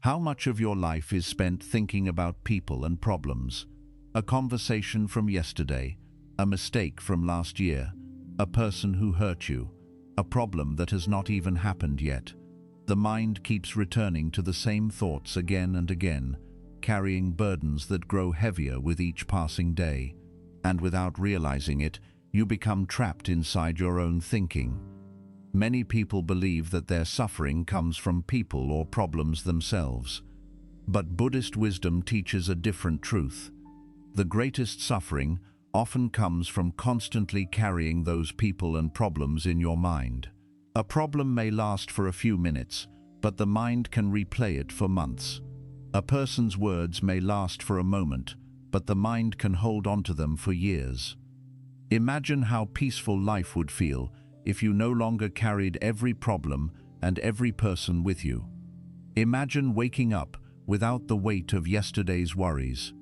How much of your life is spent thinking about people and problems? A conversation from yesterday, a mistake from last year, a person who hurt you, a problem that has not even happened yet. The mind keeps returning to the same thoughts again and again, carrying burdens that grow heavier with each passing day. And without realizing it, you become trapped inside your own thinking. Many people believe that their suffering comes from people or problems themselves. But Buddhist wisdom teaches a different truth. The greatest suffering often comes from constantly carrying those people and problems in your mind. A problem may last for a few minutes, but the mind can replay it for months. A person's words may last for a moment, but the mind can hold on to them for years. Imagine how peaceful life would feel if you no longer carried every problem and every person with you. Imagine waking up without the weight of yesterday's worries.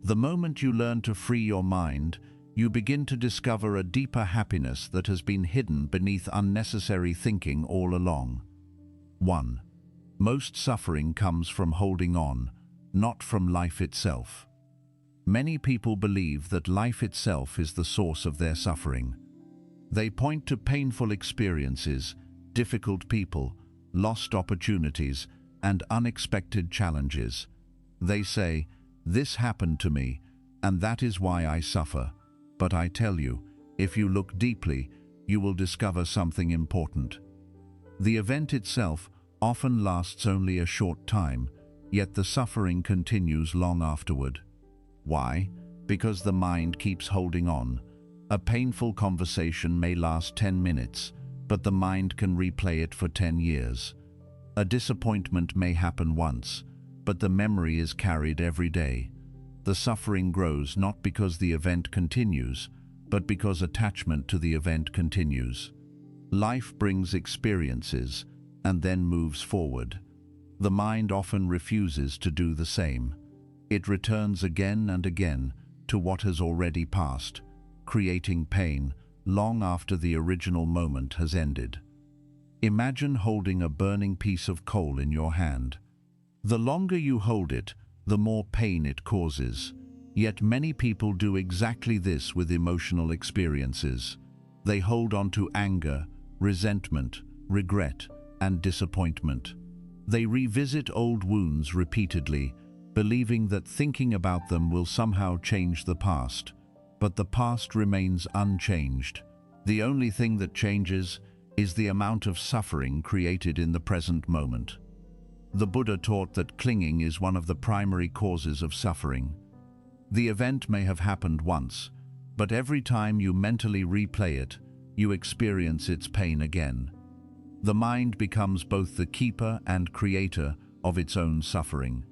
The moment you learn to free your mind, you begin to discover a deeper happiness that has been hidden beneath unnecessary thinking all along. 1. Most suffering comes from holding on, not from life itself. Many people believe that life itself is the source of their suffering. They point to painful experiences, difficult people, lost opportunities, and unexpected challenges. They say, "This happened to me, and that is why I suffer." But I tell you, if you look deeply, you will discover something important. The event itself often lasts only a short time, yet the suffering continues long afterward. Why? Because the mind keeps holding on. A painful conversation may last 10 minutes, but the mind can replay it for 10 years. A disappointment may happen once, but the memory is carried every day. The suffering grows not because the event continues, but because attachment to the event continues. Life brings experiences and then moves forward. The mind often refuses to do the same. It returns again and again to what has already passed, creating pain long after the original moment has ended. Imagine holding a burning piece of coal in your hand. The longer you hold it, the more pain it causes. Yet many people do exactly this with emotional experiences. They hold on to anger, resentment, regret, and disappointment. They revisit old wounds repeatedly, believing that thinking about them will somehow change the past. But the past remains unchanged. The only thing that changes is the amount of suffering created in the present moment. The Buddha taught that clinging is one of the primary causes of suffering. The event may have happened once, but every time you mentally replay it, you experience its pain again. The mind becomes both the keeper and creator of its own suffering.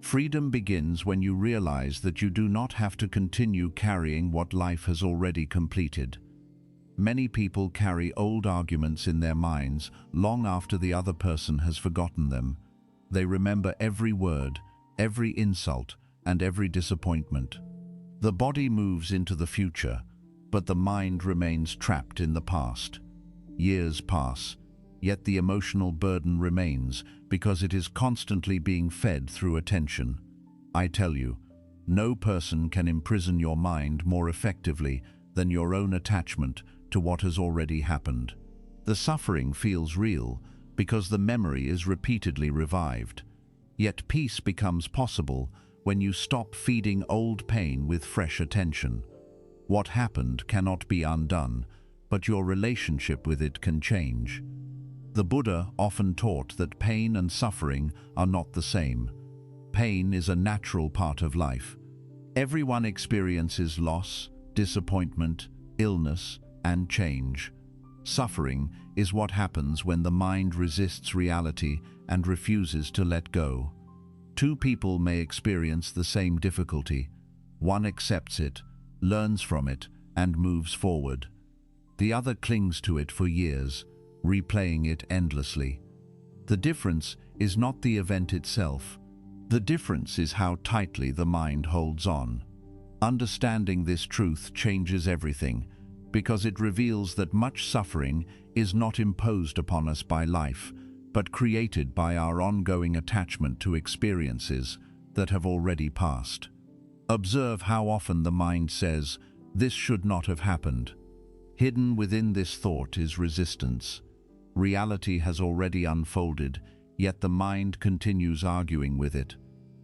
Freedom begins when you realize that you do not have to continue carrying what life has already completed. Many people carry old arguments in their minds long after the other person has forgotten them. They remember every word, every insult, and every disappointment. The body moves into the future, but the mind remains trapped in the past. Years pass, yet the emotional burden remains because it is constantly being fed through attention. I tell you, no person can imprison your mind more effectively than your own attachment to what has already happened. The suffering feels real because the memory is repeatedly revived. Yet peace becomes possible when you stop feeding old pain with fresh attention. What happened cannot be undone, but your relationship with it can change. The Buddha often taught that pain and suffering are not the same. Pain is a natural part of life. Everyone experiences loss, disappointment, illness, and change. Suffering is what happens when the mind resists reality and refuses to let go. Two people may experience the same difficulty. One accepts it, learns from it, and moves forward. The other clings to it for years, replaying it endlessly. The difference is not the event itself. The difference is how tightly the mind holds on. Understanding this truth changes everything, because it reveals that much suffering is not imposed upon us by life, but created by our ongoing attachment to experiences that have already passed. Observe how often the mind says, "This should not have happened." Hidden within this thought is resistance. Reality has already unfolded, yet the mind continues arguing with it.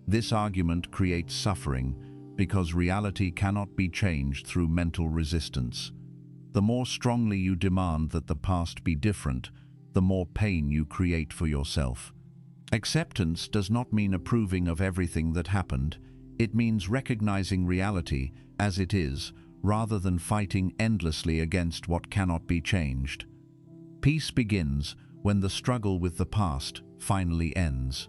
This argument creates suffering because reality cannot be changed through mental resistance. The more strongly you demand that the past be different, the more pain you create for yourself. Acceptance does not mean approving of everything that happened. It means recognizing reality as it is, rather than fighting endlessly against what cannot be changed. Peace begins when the struggle with the past finally ends.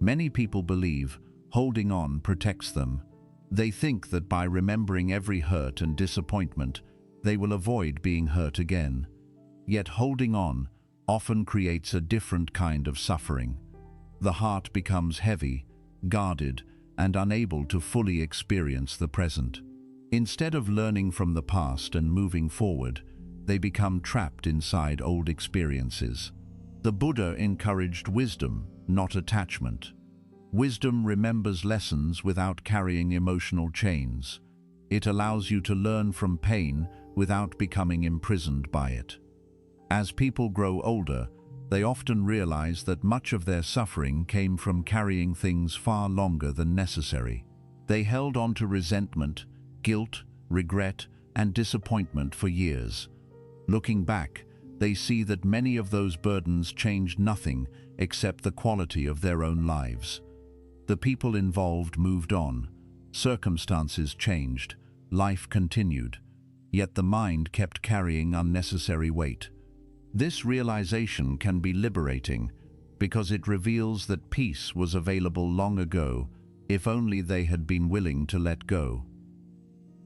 Many people believe holding on protects them. They think that by remembering every hurt and disappointment, they will avoid being hurt again. Yet holding on often creates a different kind of suffering. The heart becomes heavy, guarded, and unable to fully experience the present. Instead of learning from the past and moving forward, they become trapped inside old experiences. The Buddha encouraged wisdom, not attachment. Wisdom remembers lessons without carrying emotional chains. It allows you to learn from pain without becoming imprisoned by it. As people grow older, they often realize that much of their suffering came from carrying things far longer than necessary. They held on to resentment, guilt, regret, and disappointment for years. Looking back, they see that many of those burdens changed nothing except the quality of their own lives. The people involved moved on, circumstances changed, life continued, yet the mind kept carrying unnecessary weight. This realization can be liberating because it reveals that peace was available long ago, if only they had been willing to let go.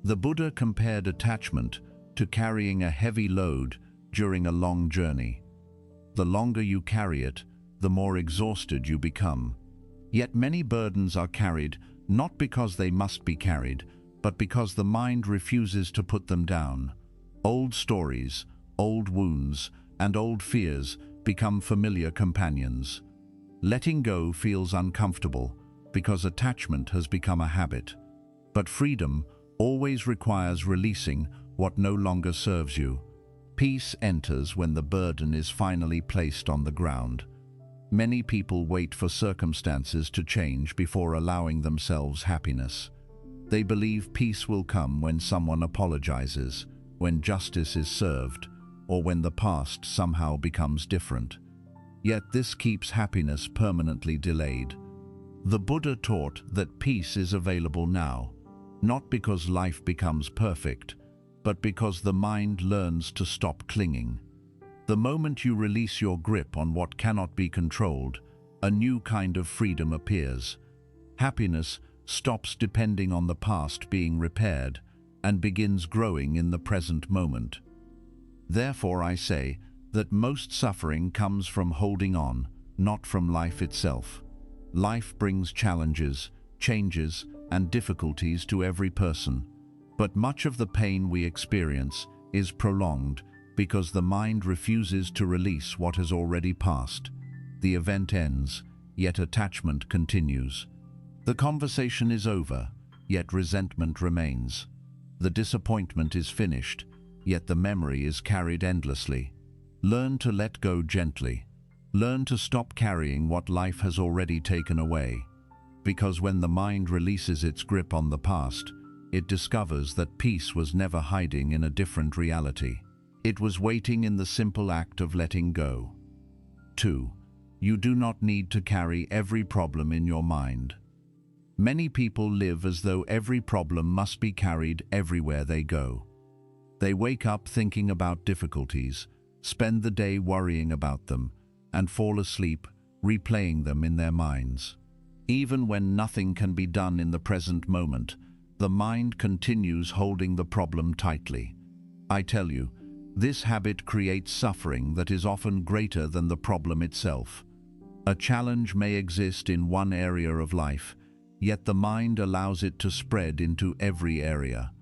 The Buddha compared attachment to carrying a heavy load during a long journey. The longer you carry it, the more exhausted you become. Yet many burdens are carried not because they must be carried, but because the mind refuses to put them down. Old stories, old wounds, and old fears become familiar companions. Letting go feels uncomfortable because attachment has become a habit. But freedom always requires releasing what no longer serves you. Peace enters when the burden is finally placed on the ground. Many people wait for circumstances to change before allowing themselves happiness. They believe peace will come when someone apologizes, when justice is served, or when the past somehow becomes different. Yet this keeps happiness permanently delayed. The Buddha taught that peace is available now, not because life becomes perfect, but because the mind learns to stop clinging. The moment you release your grip on what cannot be controlled, a new kind of freedom appears. Happiness stops depending on the past being repaired and begins growing in the present moment. Therefore, I say that most suffering comes from holding on, not from life itself. Life brings challenges, changes, and difficulties to every person, but much of the pain we experience is prolonged because the mind refuses to release what has already passed. The event ends, yet attachment continues. The conversation is over, yet resentment remains. The disappointment is finished, yet the memory is carried endlessly. Learn to let go gently. Learn to stop carrying what life has already taken away. Because when the mind releases its grip on the past, it discovers that peace was never hiding in a different reality. It was waiting in the simple act of letting go. 2. You do not need to carry every problem in your mind. Many people live as though every problem must be carried everywhere they go. They wake up thinking about difficulties, spend the day worrying about them, and fall asleep replaying them in their minds. Even when nothing can be done in the present moment, the mind continues holding the problem tightly. I tell you, this habit creates suffering that is often greater than the problem itself. A challenge may exist in one area of life, yet the mind allows it to spread into every area.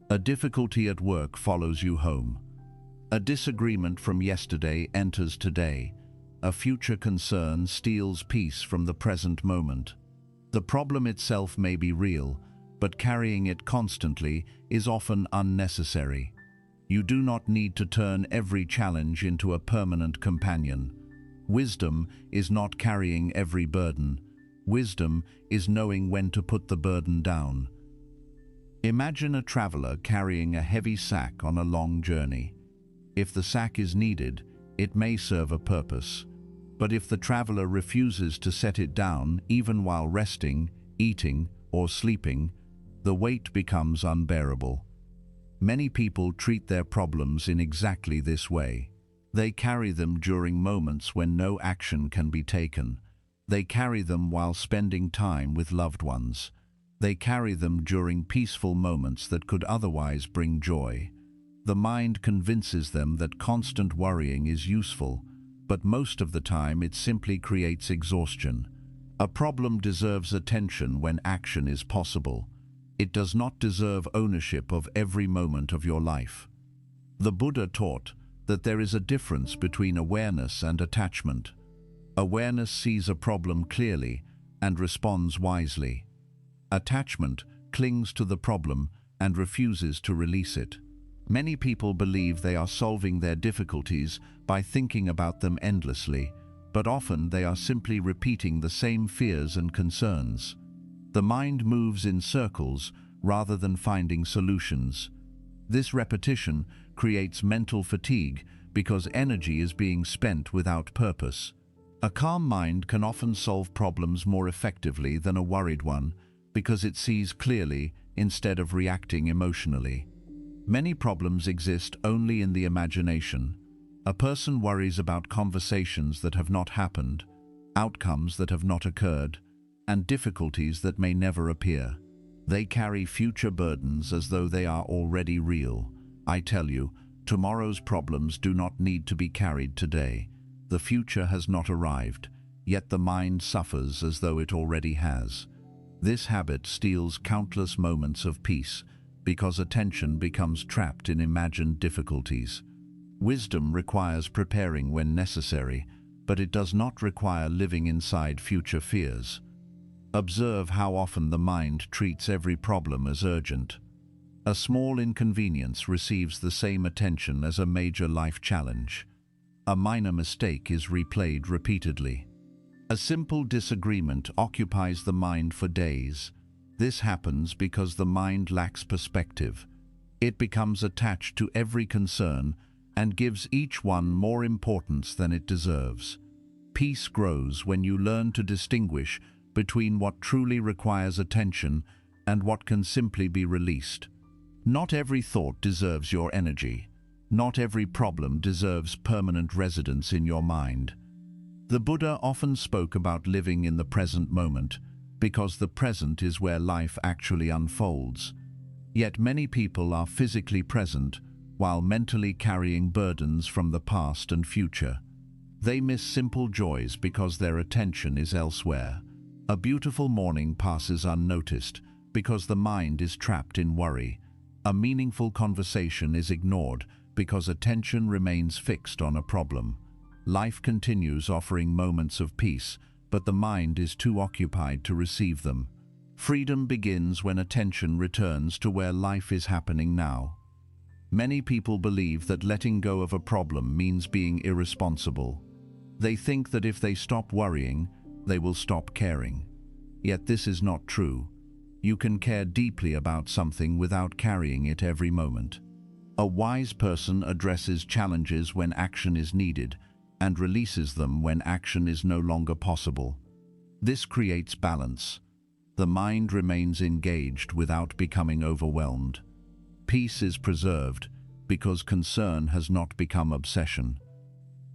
A difficulty at work follows you home. A disagreement from yesterday enters today. A future concern steals peace from the present moment. The problem itself may be real, but carrying it constantly is often unnecessary. You do not need to turn every challenge into a permanent companion. Wisdom is not carrying every burden. Wisdom is knowing when to put the burden down. Imagine a traveler carrying a heavy sack on a long journey. If the sack is needed, it may serve a purpose. But if the traveler refuses to set it down, even while resting, eating, or sleeping, the weight becomes unbearable. Many people treat their problems in exactly this way. They carry them during moments when no action can be taken. They carry them while spending time with loved ones. They carry them during peaceful moments that could otherwise bring joy. The mind convinces them that constant worrying is useful, but most of the time it simply creates exhaustion. A problem deserves attention when action is possible. It does not deserve ownership of every moment of your life. The Buddha taught that there is a difference between awareness and attachment. Awareness sees a problem clearly and responds wisely. Attachment clings to the problem and refuses to release it. Many people believe they are solving their difficulties by thinking about them endlessly, but often they are simply repeating the same fears and concerns. The mind moves in circles rather than finding solutions. This repetition creates mental fatigue because energy is being spent without purpose. A calm mind can often solve problems more effectively than a worried one because it sees clearly instead of reacting emotionally. Many problems exist only in the imagination. A person worries about conversations that have not happened, outcomes that have not occurred, and difficulties that may never appear. They carry future burdens as though they are already real. I tell you, tomorrow's problems do not need to be carried today. The future has not arrived, yet the mind suffers as though it already has. This habit steals countless moments of peace because attention becomes trapped in imagined difficulties. Wisdom requires preparing when necessary, but it does not require living inside future fears. Observe how often the mind treats every problem as urgent. A small inconvenience receives the same attention as a major life challenge. A minor mistake is replayed repeatedly. A simple disagreement occupies the mind for days. This happens because the mind lacks perspective. It becomes attached to every concern and gives each one more importance than it deserves. Peace grows when you learn to distinguish between what truly requires attention and what can simply be released. Not every thought deserves your energy. Not every problem deserves permanent residence in your mind. The Buddha often spoke about living in the present moment because the present is where life actually unfolds. Yet many people are physically present while mentally carrying burdens from the past and future. They miss simple joys because their attention is elsewhere. A beautiful morning passes unnoticed because the mind is trapped in worry. A meaningful conversation is ignored because attention remains fixed on a problem. Life continues offering moments of peace, but the mind is too occupied to receive them. Freedom begins when attention returns to where life is happening now. Many people believe that letting go of a problem means being irresponsible. They think that if they stop worrying, they will stop caring. Yet this is not true. You can care deeply about something without carrying it every moment. A wise person addresses challenges when action is needed and releases them when action is no longer possible. This creates balance. The mind remains engaged without becoming overwhelmed. Peace is preserved because concern has not become obsession.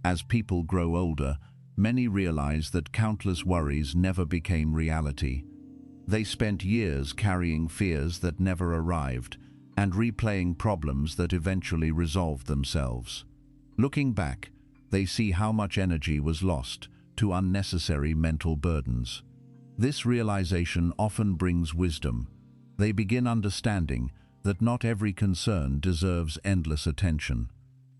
As people grow older, many realize that countless worries never became reality. They spent years carrying fears that never arrived and replaying problems that eventually resolved themselves. Looking back, they see how much energy was lost to unnecessary mental burdens. This realization often brings wisdom. They begin understanding that not every concern deserves endless attention.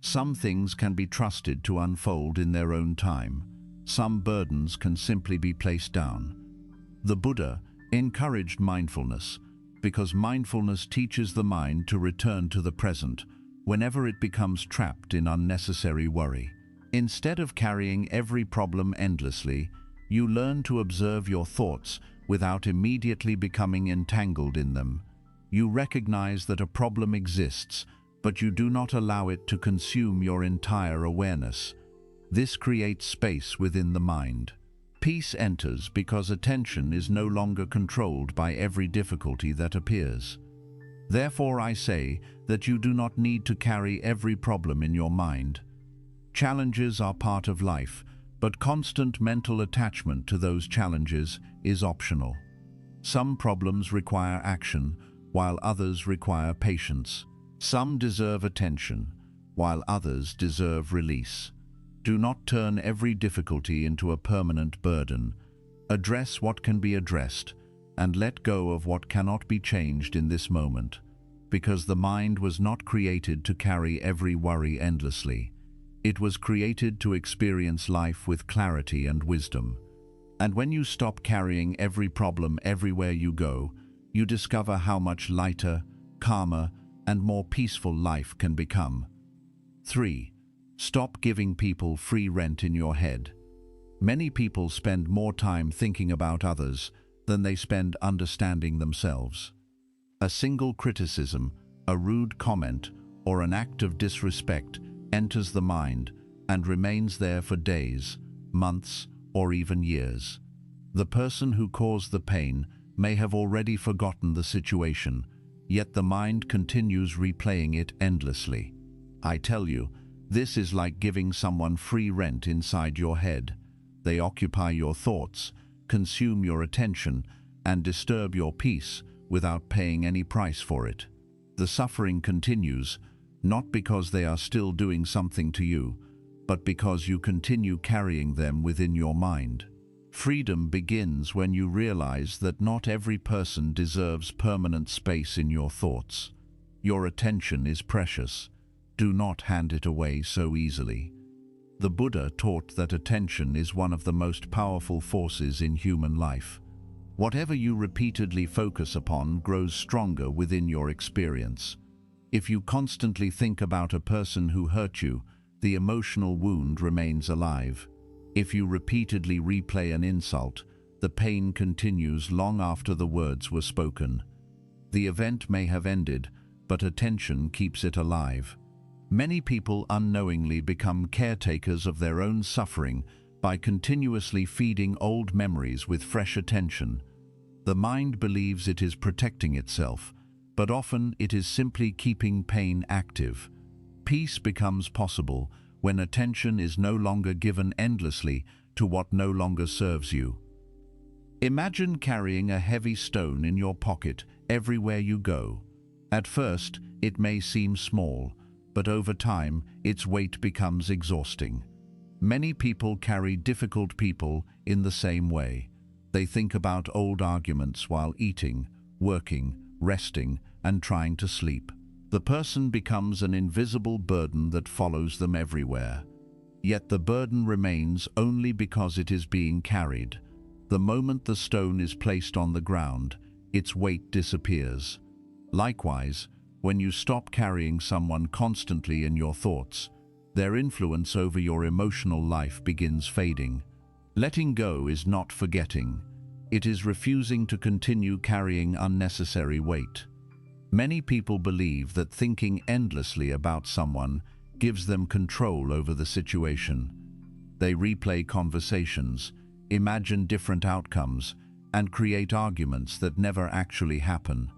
Some things can be trusted to unfold in their own time. some burdens can simply be placed down. The Buddha encouraged mindfulness because mindfulness teaches the mind to return to the present whenever it becomes trapped in unnecessary worry. Instead of carrying every problem endlessly, you learn to observe your thoughts without immediately becoming entangled in them. You recognize that a problem exists, but you do not allow it to consume your entire awareness. This creates space within the mind. Peace enters because attention is no longer controlled by every difficulty that appears. Therefore, I say that you do not need to carry every problem in your mind. Challenges are part of life, but constant mental attachment to those challenges is optional. Some problems require action, while others require patience. Some deserve attention, while others deserve release. Do not turn every difficulty into a permanent burden. Address what can be addressed, and let go of what cannot be changed in this moment, because the mind was not created to carry every worry endlessly. It was created to experience life with clarity and wisdom. And when you stop carrying every problem everywhere you go, you discover how much lighter, calmer, and more peaceful life can become. 3. Stop giving people free rent in your head. Many people spend more time thinking about others than they spend understanding themselves. A single criticism, a rude comment, or an act of disrespect enters the mind and remains there for days, months, or even years. The person who caused the pain may have already forgotten the situation, yet the mind continues replaying it endlessly. I tell you, this is like giving someone free rent inside your head. They occupy your thoughts, consume your attention, and disturb your peace without paying any price for it. The suffering continues, not because they are still doing something to you, but because you continue carrying them within your mind. Freedom begins when you realize that not every person deserves permanent space in your thoughts. Your attention is precious. Do not hand it away so easily. The Buddha taught that attention is one of the most powerful forces in human life. Whatever you repeatedly focus upon grows stronger within your experience. If you constantly think about a person who hurt you, the emotional wound remains alive. If you repeatedly replay an insult, the pain continues long after the words were spoken. The event may have ended, but attention keeps it alive. Many people unknowingly become caretakers of their own suffering by continuously feeding old memories with fresh attention. The mind believes it is protecting itself, but often it is simply keeping pain active. Peace becomes possible when attention is no longer given endlessly to what no longer serves you. Imagine carrying a heavy stone in your pocket everywhere you go. At first, it may seem small, but over time, its weight becomes exhausting. Many people carry difficult people in the same way. They think about old arguments while eating, working, resting, and trying to sleep. The person becomes an invisible burden that follows them everywhere. Yet the burden remains only because it is being carried. The moment the stone is placed on the ground, its weight disappears. Likewise, when you stop carrying someone constantly in your thoughts, their influence over your emotional life begins fading. Letting go is not forgetting. It is refusing to continue carrying unnecessary weight. Many people believe that thinking endlessly about someone gives them control over the situation. They replay conversations, imagine different outcomes, and create arguments that never actually happen.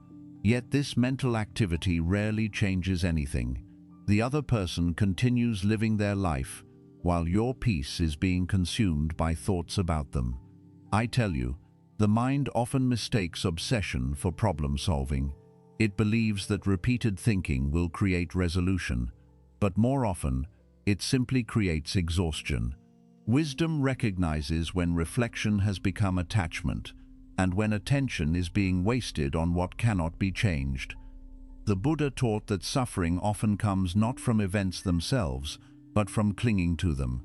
Yet this mental activity rarely changes anything. The other person continues living their life, while your peace is being consumed by thoughts about them. I tell you, the mind often mistakes obsession for problem solving. It believes that repeated thinking will create resolution, but more often, it simply creates exhaustion. Wisdom recognizes when reflection has become attachment, and when attention is being wasted on what cannot be changed. The Buddha taught that suffering often comes not from events themselves, but from clinging to them.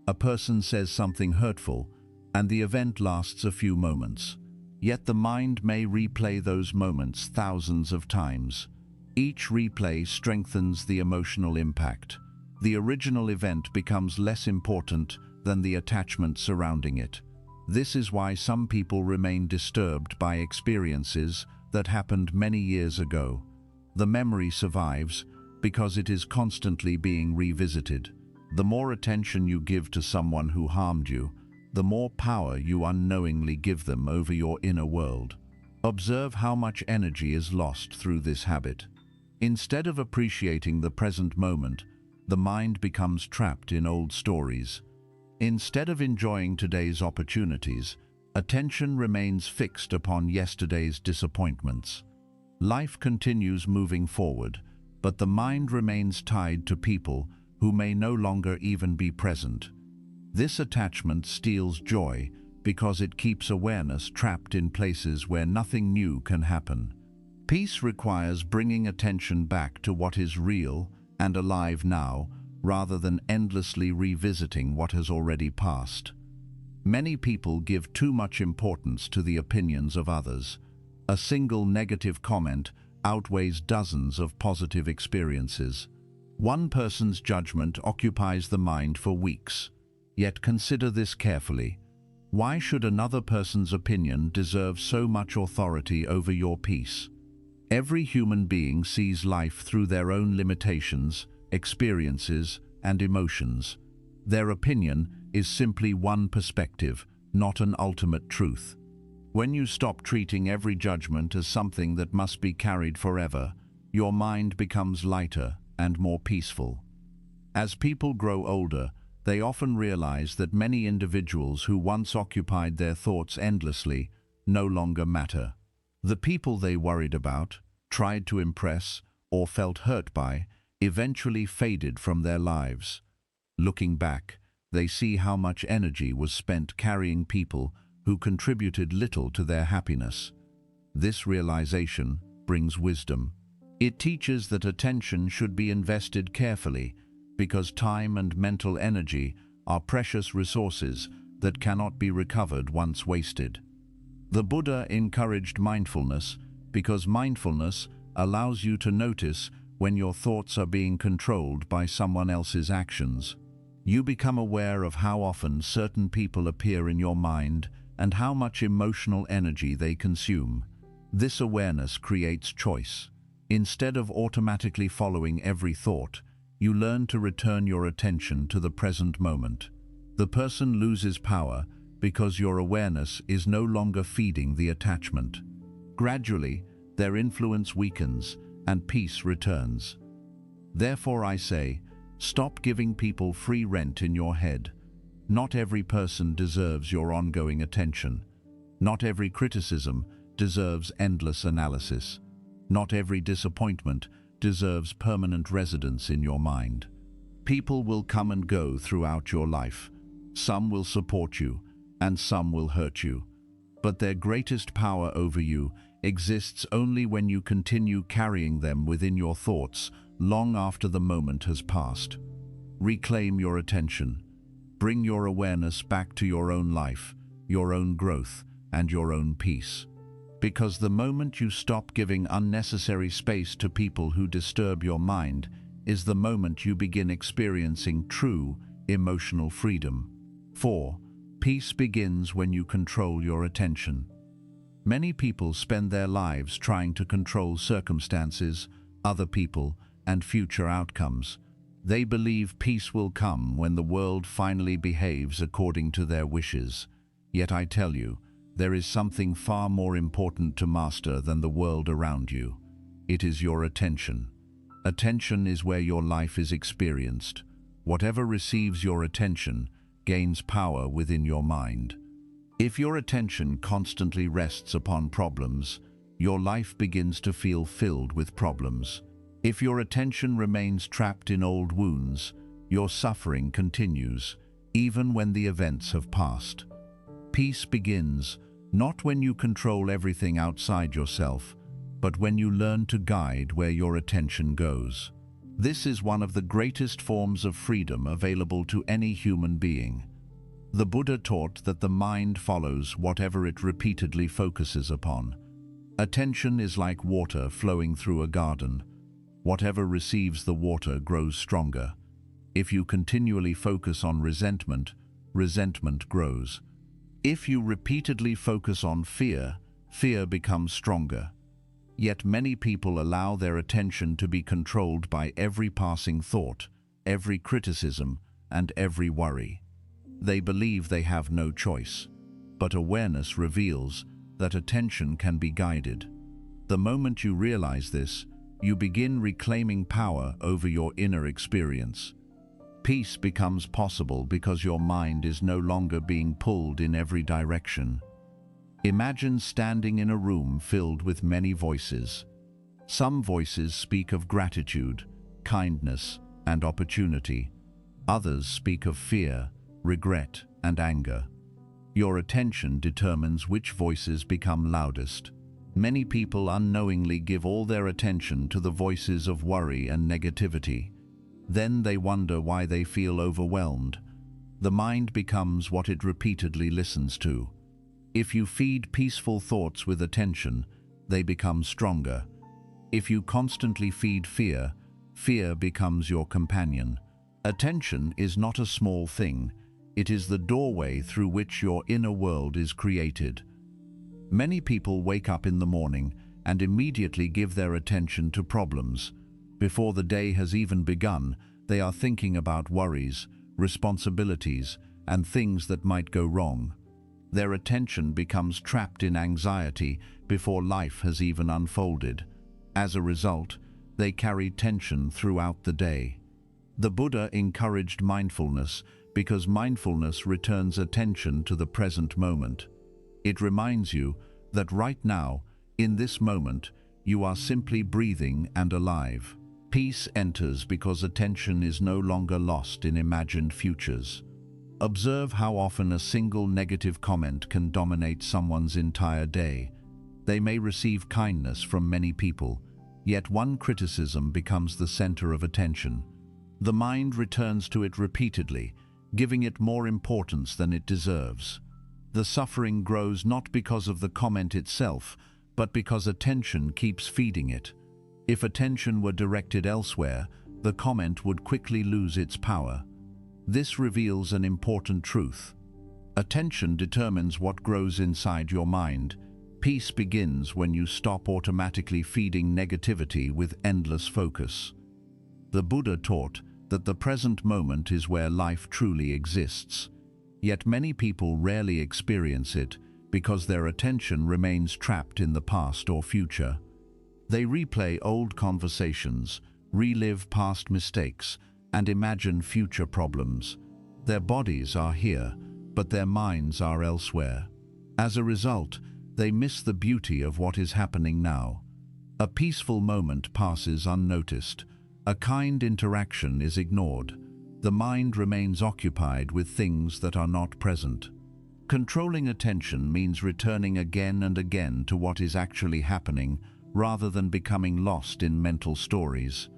A person says something hurtful, and the event lasts a few moments. Yet the mind may replay those moments thousands of times. Each replay strengthens the emotional impact. The original event becomes less important than the attachment surrounding it. This is why some people remain disturbed by experiences that happened many years ago. The memory survives because it is constantly being revisited. The more attention you give to someone who harmed you, the more power you unknowingly give them over your inner world. Observe how much energy is lost through this habit. Instead of appreciating the present moment, the mind becomes trapped in old stories. Instead of enjoying today's opportunities, attention remains fixed upon yesterday's disappointments. Life continues moving forward, but the mind remains tied to people who may no longer even be present. This attachment steals joy because it keeps awareness trapped in places where nothing new can happen. Peace requires bringing attention back to what is real and alive now, rather than endlessly revisiting what has already passed. Many people give too much importance to the opinions of others. A single negative comment outweighs dozens of positive experiences. One person's judgment occupies the mind for weeks. Yet consider this carefully. Why should another person's opinion deserve so much authority over your peace? Every human being sees life through their own limitations, experiences, and emotions. Their opinion is simply one perspective, not an ultimate truth. When you stop treating every judgment as something that must be carried forever, your mind becomes lighter and more peaceful. As people grow older, they often realize that many individuals who once occupied their thoughts endlessly no longer matter. The people they worried about, tried to impress, or felt hurt by, eventually faded from their lives. Looking back, they see how much energy was spent carrying people who contributed little to their happiness. This realization brings wisdom. It teaches that attention should be invested carefully, because time and mental energy are precious resources that cannot be recovered once wasted. The Buddha encouraged mindfulness because mindfulness allows you to notice when your thoughts are being controlled by someone else's actions. You become aware of how often certain people appear in your mind and how much emotional energy they consume. This awareness creates choice. Instead of automatically following every thought, you learn to return your attention to the present moment. The person loses power because your awareness is no longer feeding the attachment. Gradually, their influence weakens and peace returns. Therefore I say, stop giving people free rent in your head. Not every person deserves your ongoing attention. Not every criticism deserves endless analysis. Not every disappointment deserves permanent residence in your mind. People will come and go throughout your life. Some will support you, and some will hurt you. But their greatest power over you exists only when you continue carrying them within your thoughts long after the moment has passed. Reclaim your attention. Bring your awareness back to your own life, your own growth, and your own peace. Because the moment you stop giving unnecessary space to people who disturb your mind is the moment you begin experiencing true emotional freedom. 4. Peace begins when you control your attention. Many people spend their lives trying to control circumstances, other people, and future outcomes. They believe peace will come when the world finally behaves according to their wishes. Yet I tell you, there is something far more important to master than the world around you. It is your attention. Attention is where your life is experienced. Whatever receives your attention gains power within your mind. If your attention constantly rests upon problems, your life begins to feel filled with problems. If your attention remains trapped in old wounds, your suffering continues, even when the events have passed. Peace begins not when you control everything outside yourself, but when you learn to guide where your attention goes. This is one of the greatest forms of freedom available to any human being. The Buddha taught that the mind follows whatever it repeatedly focuses upon. Attention is like water flowing through a garden. Whatever receives the water grows stronger. If you continually focus on resentment, resentment grows. If you repeatedly focus on fear, fear becomes stronger. Yet many people allow their attention to be controlled by every passing thought, every criticism, and every worry. They believe they have no choice, but awareness reveals that attention can be guided. The moment you realize this, you begin reclaiming power over your inner experience. Peace becomes possible because your mind is no longer being pulled in every direction. Imagine standing in a room filled with many voices. Some voices speak of gratitude, kindness, and opportunity. Others speak of fear, regret, and anger. Your attention determines which voices become loudest. Many people unknowingly give all their attention to the voices of worry and negativity. Then they wonder why they feel overwhelmed. The mind becomes what it repeatedly listens to. If you feed peaceful thoughts with attention, they become stronger. If you constantly feed fear, fear becomes your companion. Attention is not a small thing. It is the doorway through which your inner world is created. Many people wake up in the morning and immediately give their attention to problems. Before the day has even begun, they are thinking about worries, responsibilities, and things that might go wrong. Their attention becomes trapped in anxiety before life has even unfolded. As a result, they carry tension throughout the day. The Buddha encouraged mindfulness because mindfulness returns attention to the present moment. It reminds you that right now, in this moment, you are simply breathing and alive. Peace enters because attention is no longer lost in imagined futures. Observe how often a single negative comment can dominate someone's entire day. They may receive kindness from many people, yet one criticism becomes the center of attention. The mind returns to it repeatedly, giving it more importance than it deserves. The suffering grows not because of the comment itself, but because attention keeps feeding it. If attention were directed elsewhere, the comment would quickly lose its power. This reveals an important truth. Attention determines what grows inside your mind. Peace begins when you stop automatically feeding negativity with endless focus. The Buddha taught that the present moment is where life truly exists. Yet many people rarely experience it because their attention remains trapped in the past or future. They replay old conversations, relive past mistakes, and imagine future problems. Their bodies are here, but their minds are elsewhere. As a result, they miss the beauty of what is happening now. A peaceful moment passes unnoticed. A kind interaction is ignored. The mind remains occupied with things that are not present. Controlling attention means returning again and again to what is actually happening, rather than becoming lost in mental stories.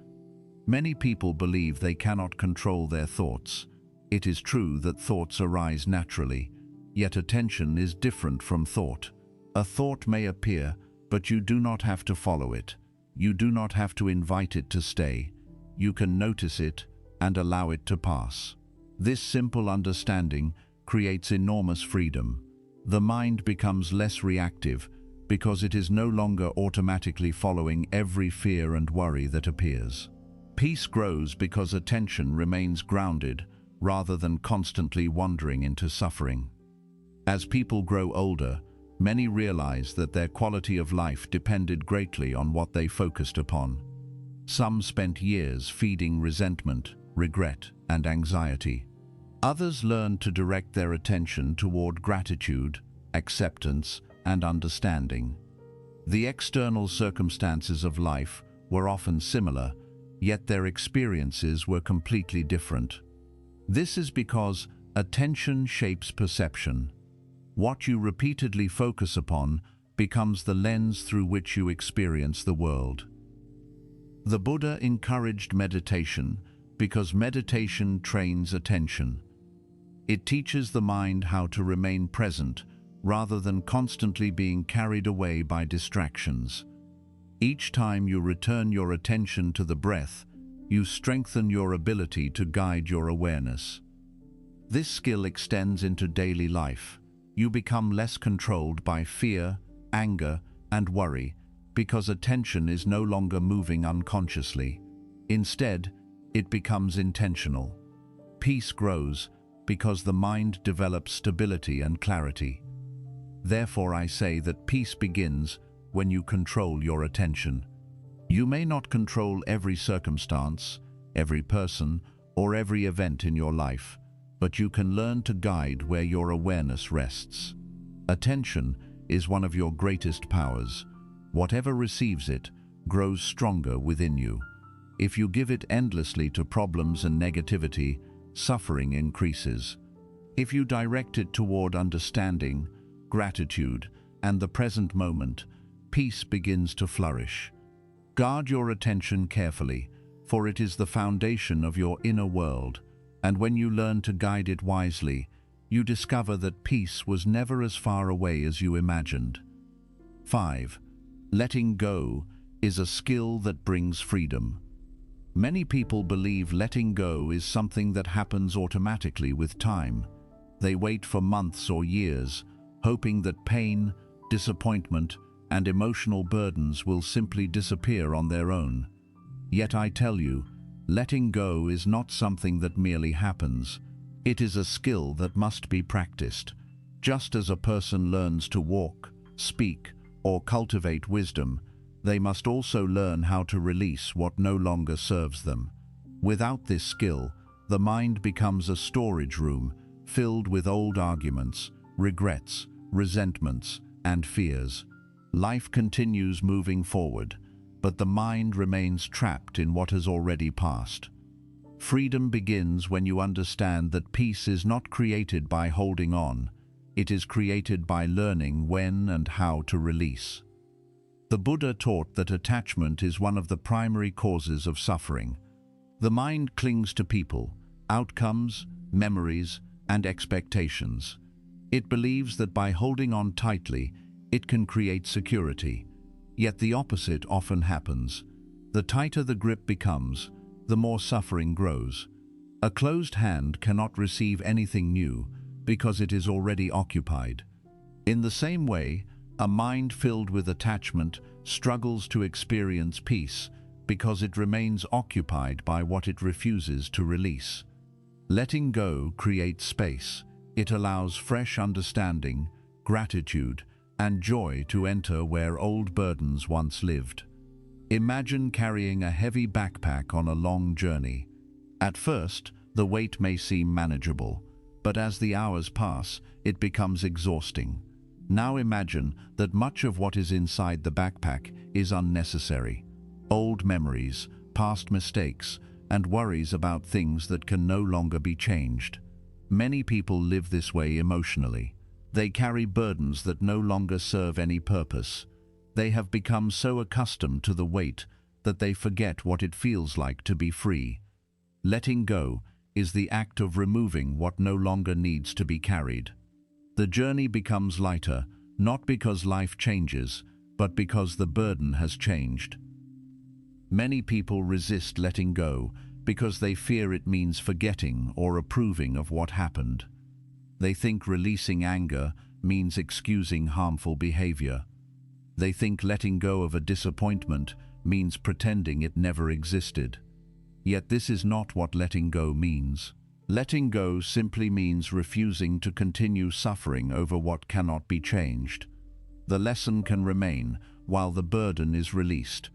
Many people believe they cannot control their thoughts. It is true that thoughts arise naturally, yet attention is different from thought. A thought may appear, but you do not have to follow it. You do not have to invite it to stay. You can notice it and allow it to pass. This simple understanding creates enormous freedom. The mind becomes less reactive because it is no longer automatically following every fear and worry that appears. Peace grows because attention remains grounded rather than constantly wandering into suffering. As people grow older, many realize that their quality of life depended greatly on what they focused upon. Some spent years feeding resentment, regret, and anxiety. Others learned to direct their attention toward gratitude, acceptance, and understanding. The external circumstances of life were often similar, yet their experiences were completely different. This is because attention shapes perception. What you repeatedly focus upon becomes the lens through which you experience the world. The Buddha encouraged meditation because meditation trains attention. It teaches the mind how to remain present rather than constantly being carried away by distractions. Each time you return your attention to the breath, you strengthen your ability to guide your awareness. This skill extends into daily life. You become less controlled by fear, anger, and worry because attention is no longer moving unconsciously. Instead, it becomes intentional. Peace grows because the mind develops stability and clarity. Therefore, I say that peace begins when you control your attention. You may not control every circumstance, every person, or every event in your life, but you can learn to guide where your awareness rests. Attention is one of your greatest powers. Whatever receives it grows stronger within you. If you give it endlessly to problems and negativity, suffering increases. If you direct it toward understanding, gratitude, and the present moment, peace begins to flourish. Guard your attention carefully, for it is the foundation of your inner world, and when you learn to guide it wisely, you discover that peace was never as far away as you imagined. 5. Letting go is a skill that brings freedom. Many people believe letting go is something that happens automatically with time. They wait for months or years, hoping that pain, disappointment, and emotional burdens will simply disappear on their own. Yet I tell you, letting go is not something that merely happens. It is a skill that must be practiced. Just as a person learns to walk, speak, or cultivate wisdom, they must also learn how to release what no longer serves them. Without this skill, the mind becomes a storage room filled with old arguments, regrets, resentments, and fears. Life continues moving forward, but the mind remains trapped in what has already passed. Freedom begins when you understand that peace is not created by holding on. It is created by learning when and how to release. The Buddha taught that attachment is one of the primary causes of suffering. The mind clings to people, outcomes, memories, and expectations. It believes that by holding on tightly, it can create security. Yet the opposite often happens. The tighter the grip becomes, the more suffering grows. A closed hand cannot receive anything new because it is already occupied. In the same way, a mind filled with attachment struggles to experience peace because it remains occupied by what it refuses to release. Letting go creates space. It allows fresh understanding, gratitude, and joy to enter where old burdens once lived. Imagine carrying a heavy backpack on a long journey. At first, the weight may seem manageable, but as the hours pass, it becomes exhausting. Now imagine that much of what is inside the backpack is unnecessary. Old memories, past mistakes, and worries about things that can no longer be changed. Many people live this way emotionally. They carry burdens that no longer serve any purpose. They have become so accustomed to the weight that they forget what it feels like to be free. Letting go is the act of removing what no longer needs to be carried. The journey becomes lighter, not because life changes, but because the burden has changed. Many people resist letting go because they fear it means forgetting or approving of what happened. They think releasing anger means excusing harmful behavior. They think letting go of a disappointment means pretending it never existed. Yet this is not what letting go means. Letting go simply means refusing to continue suffering over what cannot be changed. The lesson can remain while the burden is released.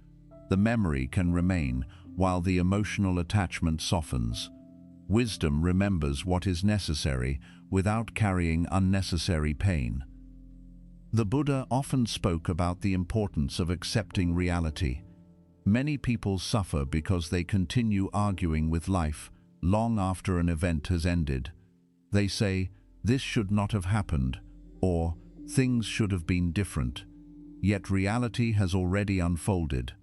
The memory can remain while the emotional attachment softens. Wisdom remembers what is necessary without carrying unnecessary pain. The Buddha often spoke about the importance of accepting reality. Many people suffer because they continue arguing with life long after an event has ended. They say, "This should not have happened," or "Things should have been different." Yet reality has already unfolded.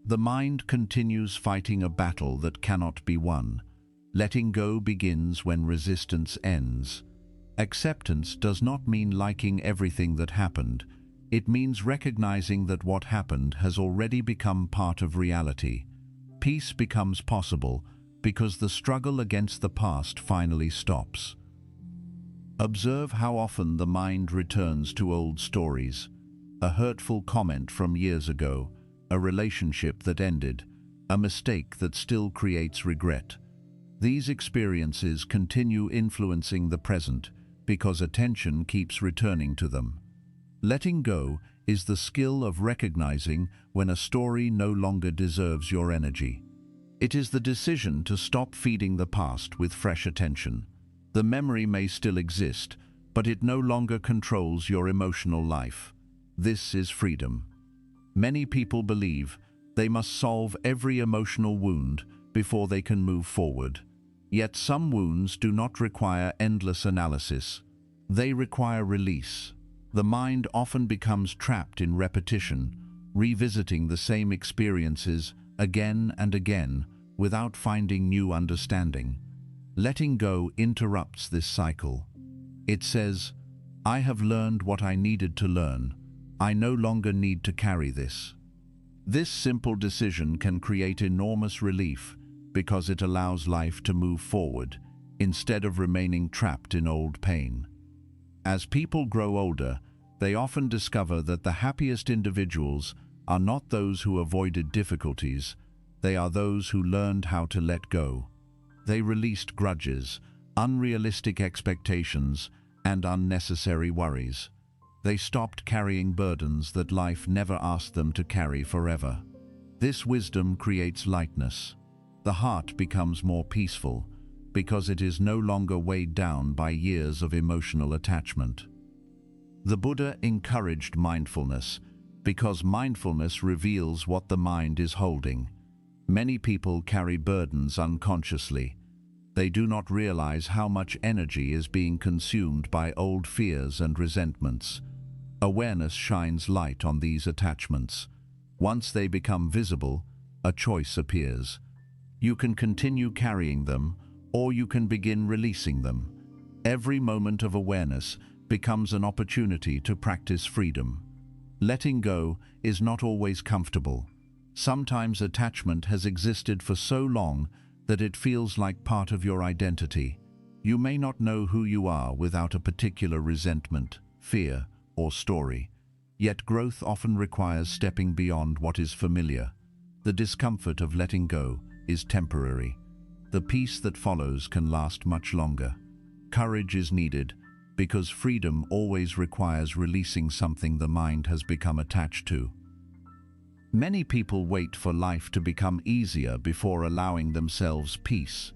The mind continues fighting a battle that cannot be won. Letting go begins when resistance ends. Acceptance does not mean liking everything that happened. It means recognizing that what happened has already become part of reality. Peace becomes possible because the struggle against the past finally stops. Observe how often the mind returns to old stories. A hurtful comment from years ago, a relationship that ended, a mistake that still creates regret. These experiences continue influencing the present because attention keeps returning to them. Letting go is the skill of recognizing when a story no longer deserves your energy. It is the decision to stop feeding the past with fresh attention. The memory may still exist, but it no longer controls your emotional life. This is freedom. Many people believe they must solve every emotional wound before they can move forward. Yet some wounds do not require endless analysis. They require release. The mind often becomes trapped in repetition, revisiting the same experiences again and again without finding new understanding. Letting go interrupts this cycle. It says, "I have learned what I needed to learn. I no longer need to carry this." This simple decision can create enormous relief because it allows life to move forward instead of remaining trapped in old pain. As people grow older, they often discover that the happiest individuals are not those who avoided difficulties, they are those who learned how to let go. They released grudges, unrealistic expectations, and unnecessary worries. They stopped carrying burdens that life never asked them to carry forever. This wisdom creates lightness. The heart becomes more peaceful because it is no longer weighed down by years of emotional attachment. The Buddha encouraged mindfulness because mindfulness reveals what the mind is holding. Many people carry burdens unconsciously. They do not realize how much energy is being consumed by old fears and resentments. Awareness shines light on these attachments. Once they become visible, a choice appears. You can continue carrying them, or you can begin releasing them. Every moment of awareness becomes an opportunity to practice freedom. Letting go is not always comfortable. Sometimes attachment has existed for so long that it feels like part of your identity. You may not know who you are without a particular resentment, fear, or story. Yet growth often requires stepping beyond what is familiar. The discomfort of letting go is temporary. The peace that follows can last much longer. Courage is needed because freedom always requires releasing something the mind has become attached to. Many people wait for life to become easier before allowing themselves peace.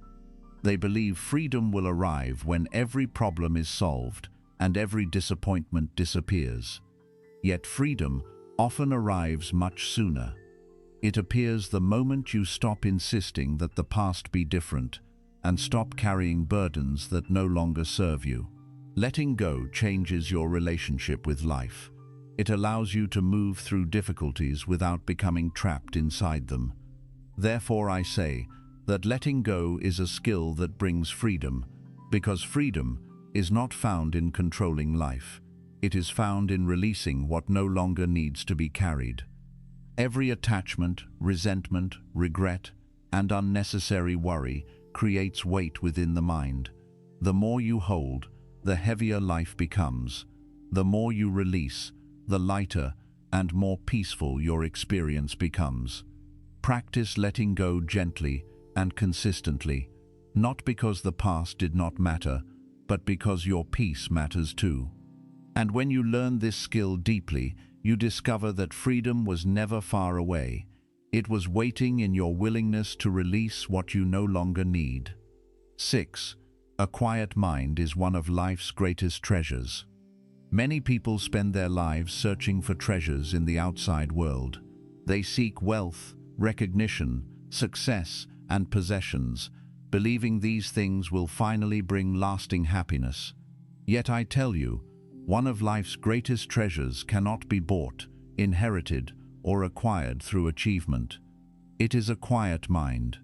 They believe freedom will arrive when every problem is solved and every disappointment disappears. Yet freedom often arrives much sooner. It appears the moment you stop insisting that the past be different and stop carrying burdens that no longer serve you. Letting go changes your relationship with life. It allows you to move through difficulties without becoming trapped inside them. Therefore, I say that letting go is a skill that brings freedom, because freedom is not found in controlling life. It is found in releasing what no longer needs to be carried. Every attachment, resentment, regret, and unnecessary worry creates weight within the mind. The more you hold, the heavier life becomes. The more you release, the lighter and more peaceful your experience becomes. Practice letting go gently and consistently, not because the past did not matter, but because your peace matters too. And when you learn this skill deeply, you discover that freedom was never far away. It was waiting in your willingness to release what you no longer need. 6. A quiet mind is one of life's greatest treasures. Many people spend their lives searching for treasures in the outside world. They seek wealth, recognition, success, and possessions, believing these things will finally bring lasting happiness. Yet I tell you, one of life's greatest treasures cannot be bought, inherited, or acquired through achievement. It is a quiet mind.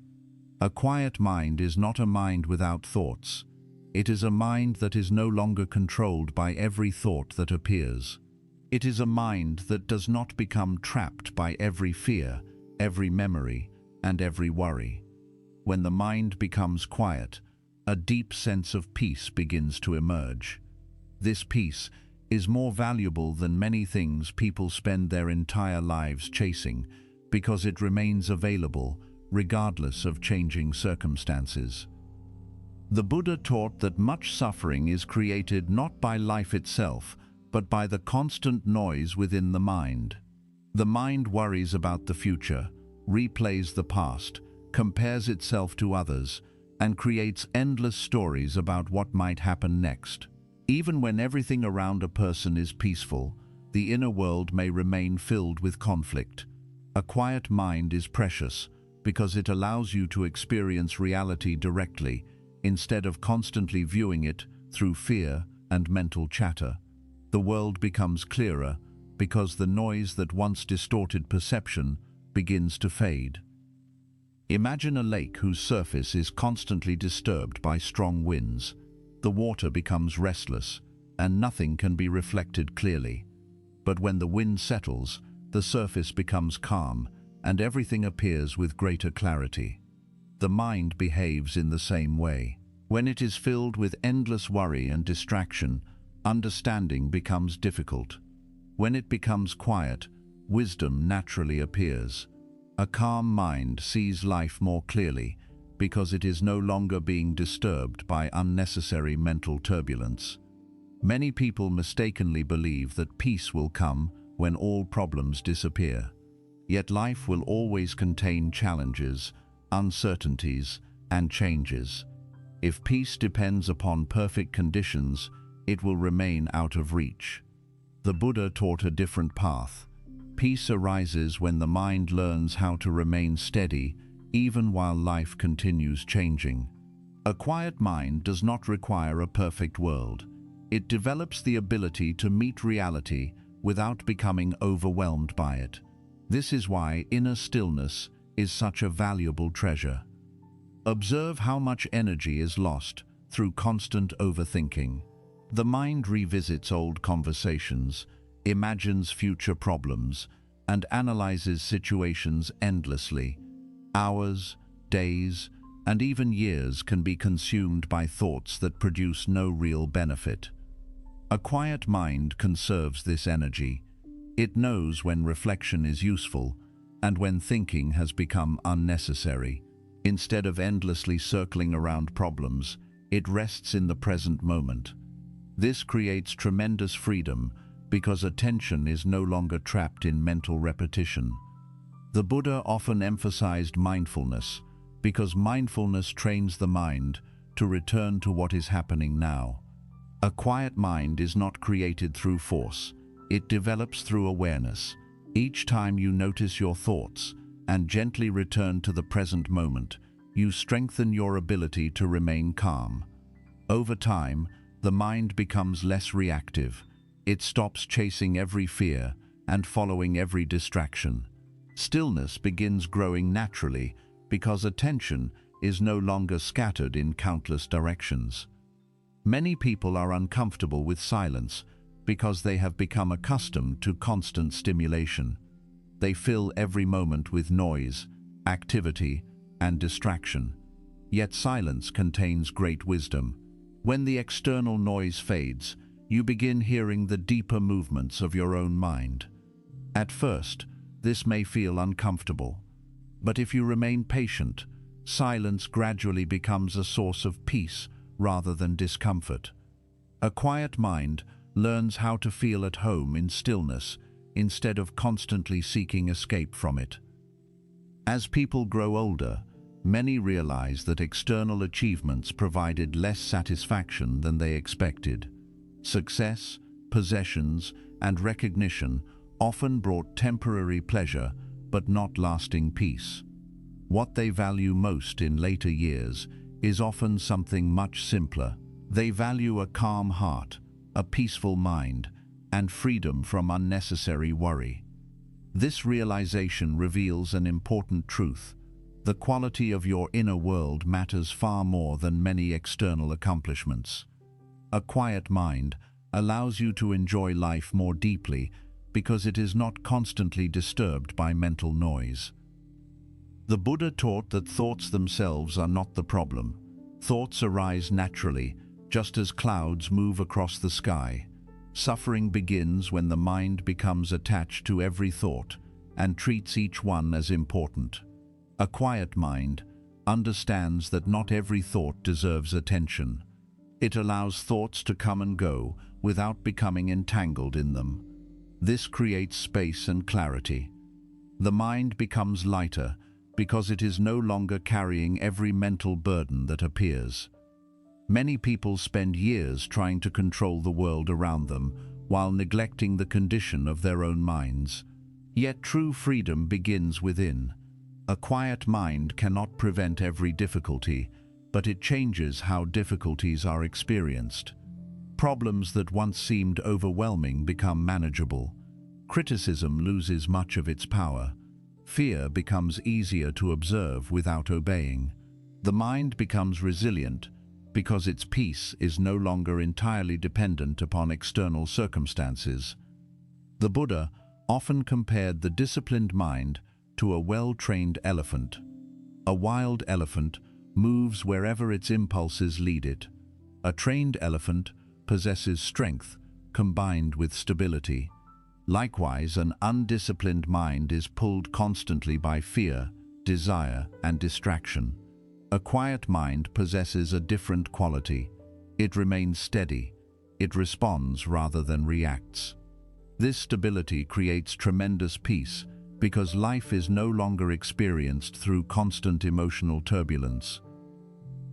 A quiet mind is not a mind without thoughts. It is a mind that is no longer controlled by every thought that appears. It is a mind that does not become trapped by every fear, every memory, and every worry. When the mind becomes quiet, a deep sense of peace begins to emerge. This peace is more valuable than many things people spend their entire lives chasing, because it remains available regardless of changing circumstances. The Buddha taught that much suffering is created not by life itself, but by the constant noise within the mind. The mind worries about the future, replays the past, compares itself to others, and creates endless stories about what might happen next. Even when everything around a person is peaceful, the inner world may remain filled with conflict. A quiet mind is precious because it allows you to experience reality directly instead of constantly viewing it through fear and mental chatter. The world becomes clearer because the noise that once distorted perception begins to fade. Imagine a lake whose surface is constantly disturbed by strong winds. The water becomes restless, and nothing can be reflected clearly. But when the wind settles, the surface becomes calm, and everything appears with greater clarity. The mind behaves in the same way. When it is filled with endless worry and distraction, understanding becomes difficult. When it becomes quiet, wisdom naturally appears. A calm mind sees life more clearly because it is no longer being disturbed by unnecessary mental turbulence. Many people mistakenly believe that peace will come when all problems disappear. Yet life will always contain challenges, uncertainties, and changes. If peace depends upon perfect conditions, it will remain out of reach. The Buddha taught a different path. Peace arises when the mind learns how to remain steady, even while life continues changing. A quiet mind does not require a perfect world. It develops the ability to meet reality without becoming overwhelmed by it. This is why inner stillness is such a valuable treasure. Observe how much energy is lost through constant overthinking. The mind revisits old conversations, imagines future problems, and analyzes situations endlessly. Hours, days, and even years can be consumed by thoughts that produce no real benefit. A quiet mind conserves this energy. It knows when reflection is useful and when thinking has become unnecessary. Instead of endlessly circling around problems, it rests in the present moment. This creates tremendous freedom because attention is no longer trapped in mental repetition. The Buddha often emphasized mindfulness because mindfulness trains the mind to return to what is happening now. A quiet mind is not created through force. It develops through awareness. Each time you notice your thoughts and gently return to the present moment, you strengthen your ability to remain calm. Over time, the mind becomes less reactive. It stops chasing every fear and following every distraction. Stillness begins growing naturally because attention is no longer scattered in countless directions. Many people are uncomfortable with silence because they have become accustomed to constant stimulation. They fill every moment with noise, activity, and distraction. Yet silence contains great wisdom. When the external noise fades, you begin hearing the deeper movements of your own mind. At first, this may feel uncomfortable, but if you remain patient, silence gradually becomes a source of peace rather than discomfort. A quiet mind learns how to feel at home in stillness instead of constantly seeking escape from it. As people grow older, many realize that external achievements provided less satisfaction than they expected. Success, possessions, and recognition often brought temporary pleasure but not lasting peace. What they value most in later years is often something much simpler. They value a calm heart, a peaceful mind, and freedom from unnecessary worry. This realization reveals an important truth. The quality of your inner world matters far more than many external accomplishments. A quiet mind allows you to enjoy life more deeply because it is not constantly disturbed by mental noise. The Buddha taught that thoughts themselves are not the problem. Thoughts arise naturally, just as clouds move across the sky. Suffering begins when the mind becomes attached to every thought and treats each one as important. A quiet mind understands that not every thought deserves attention. It allows thoughts to come and go without becoming entangled in them. This creates space and clarity. The mind becomes lighter because it is no longer carrying every mental burden that appears. Many people spend years trying to control the world around them while neglecting the condition of their own minds. Yet true freedom begins within. A quiet mind cannot prevent every difficulty, but it changes how difficulties are experienced. Problems that once seemed overwhelming become manageable. Criticism loses much of its power. Fear becomes easier to observe without obeying. The mind becomes resilient because its peace is no longer entirely dependent upon external circumstances. The Buddha often compared the disciplined mind to a well-trained elephant. A wild elephant moves wherever its impulses lead it. A trained elephant possesses strength combined with stability. Likewise, an undisciplined mind is pulled constantly by fear, desire, and distraction. A quiet mind possesses a different quality. It remains steady. It responds rather than reacts. This stability creates tremendous peace because life is no longer experienced through constant emotional turbulence.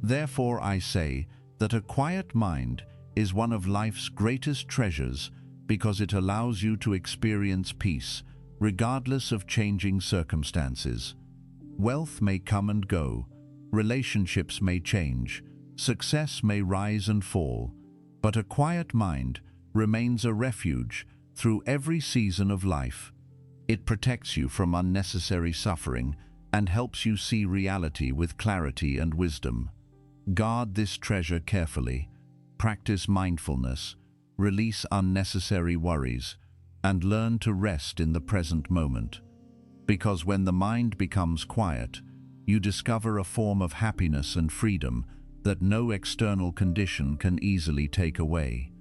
Therefore, I say that a quiet mind is one of life's greatest treasures because it allows you to experience peace regardless of changing circumstances. Wealth may come and go, relationships may change, success may rise and fall, but a quiet mind remains a refuge through every season of life. It protects you from unnecessary suffering and helps you see reality with clarity and wisdom. Guard this treasure carefully. Practice mindfulness, release unnecessary worries, and learn to rest in the present moment. Because when the mind becomes quiet, you discover a form of happiness and freedom that no external condition can easily take away.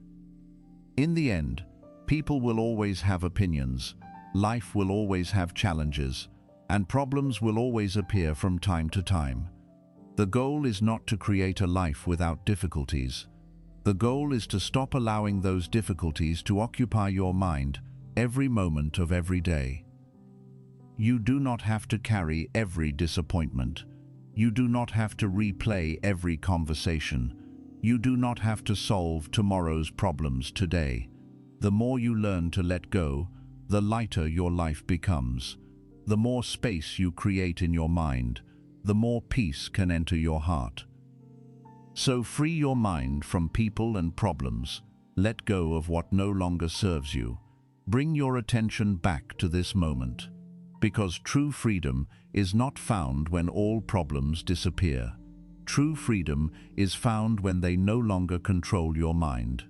In the end, people will always have opinions, life will always have challenges, and problems will always appear from time to time. The goal is not to create a life without difficulties. The goal is to stop allowing those difficulties to occupy your mind every moment of every day. You do not have to carry every disappointment. You do not have to replay every conversation. You do not have to solve tomorrow's problems today. The more you learn to let go, the lighter your life becomes. The more space you create in your mind, the more peace can enter your heart. So free your mind from people and problems. Let go of what no longer serves you. Bring your attention back to this moment. Because true freedom is not found when all problems disappear. True freedom is found when they no longer control your mind.